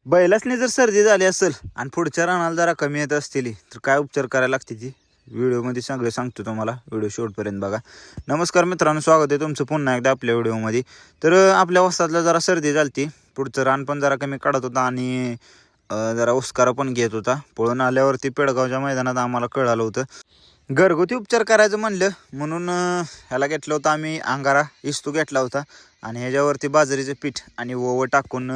बैलासनी जर सर्दी झाली असेल आणि पुढच्या रानाला जरा कमी येत असतील तर काय उपचार करायला लागते ती व्हिडिओमध्ये सगळे सांगतो तुम्हाला. व्हिडिओ शेवटपर्यंत बघा. नमस्कार मित्रांनो, स्वागत आहे तुमचं पुन्हा एकदा आपल्या व्हिडिओमध्ये. तर आपल्या वस्तातला जरा सर्दी झाली, पुढचं रान पण जरा कमी काढत होता आणि जरा उस्कारा पण घेत होता. पळून आल्यावरती पेडगावच्या मैदानात आम्हाला कळालं होतं. घरगुती उपचार करायचं म्हणलं म्हणून ह्याला घेतलं होतं आम्ही, अंगारा इस्तू घेतला होता आणि ह्याच्यावरती बाजरीचं पीठ आणि ओवं टाकून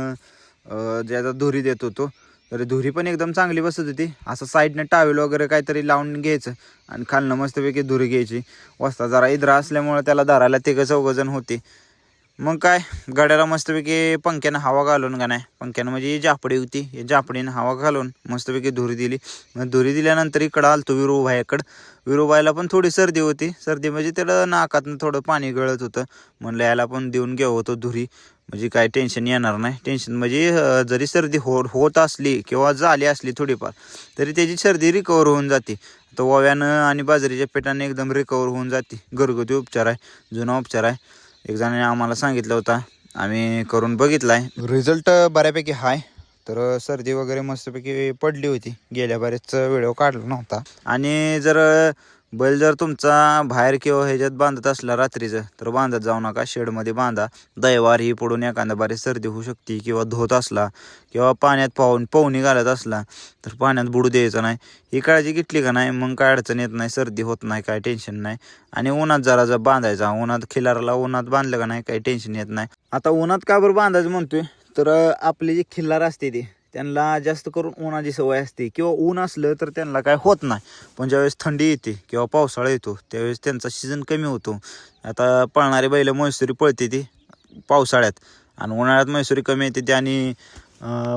ज्याचा धुरी देत होतो. तर धुरी पण एकदम चांगली बसत होती. असं साईडनं टावेल वगैरे काहीतरी लावून घ्यायचं आणि खालनं मस्तपैकी धुरी घ्यायची. वस्ता जरा इद्रा असल्यामुळे त्याला धरायला तिघं चौघंजण होते. मग काय गाड्याला मस्तपैकी पंख्यानं हवा घालून का नाही, पंख्यानं म्हणजे ही जापडी होती, ही जापडीनं हवा घालून मस्तपैकी धुरी दिली. मग धुरी दिल्यानंतर इकडं आलतो विरूबाईकडं. विरूबाईला पण थोडी सर्दी होती. सर्दी म्हणजे त्याला नाकातनं थोडं पाणी गळत होतं. म्हणलं याला पण देऊन घ्यावं होतं धुरी, म्हणजे काय टेन्शन येणार नाही. टेन्शन म्हणजे जरी सर्दी होत असली किंवा झाली असली थोडीफार तरी त्याची सर्दी रिकवर होऊन जाते. तर ओव्यानं आणि बाजरीच्या पिठाने एकदम रिकवर होऊन जाते. घरगुती उपचार आहे, जुना उपचार आहे. एक जणाने आम्हाला सांगितलं होता, आम्ही करून बघितला आहे. रिझल्ट बऱ्यापैकी हाय. तर सर्दी वगैरे मस्तपैकी पडली होती. गेल्या बरेच व्हिडिओ काढला नव्हता. आणि जर बैल जर तुमचा बाहेर किंवा ह्याच्यात बांधत असला रात्रीचं तर बांधत जाऊ नका, शेडमध्ये बांधा. दैवार ही पडून एखादा बारी सर्दी होऊ शकते, किंवा धोत असला किंवा पाण्यात पोहणी घालत असला तर पाण्यात बुडू द्यायचं नाही. ही काळजी घेतली का नाही मग काय अडचण येत नाही, सर्दी होत नाही, काय टेन्शन नाही. आणि उन्हात जरा बांधायचा, उन्हात खिलाराला उन्हात बांधलं का नाही काही टेन्शन येत नाही. आता उन्हात का बरं बांधायचं म्हणतोय तर आपली जी खिल्लार असते ती त्यांना जास्त करून उन्हाची सवय असते, किंवा ऊन असलं तर त्यांना काय होत नाही. पण ज्यावेळेस थंडी येते किंवा पावसाळा येतो त्यावेळेस त्यांचा सीझन कमी होतो. आता पळणारी बैल म्हैसूरी पळते ती पावसाळ्यात आणि उन्हाळ्यात म्हैसूरी कमी येते ती, आणि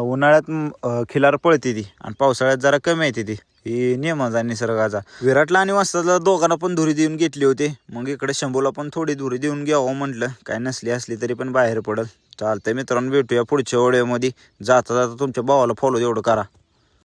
उन्हाळ्यात खिलार पळते ती आणि पावसाळ्यात जरा कमी येते ती. ही नियमाचा निसर्गाचा. विराटला आणि वाजताला दोघांना पण धुरी देऊन घेतली होती. मग इकडे शंभूला पण थोडी धुरी देऊन घ्यावं म्हटलं, काय नसली असली तरी पण बाहेर पडल. चालतंय मित्रांनो, भेटूया पुढच्या व्हिडिओमध्ये. जाता जाता तुमच्या भावाला फॉलो एवढं करा.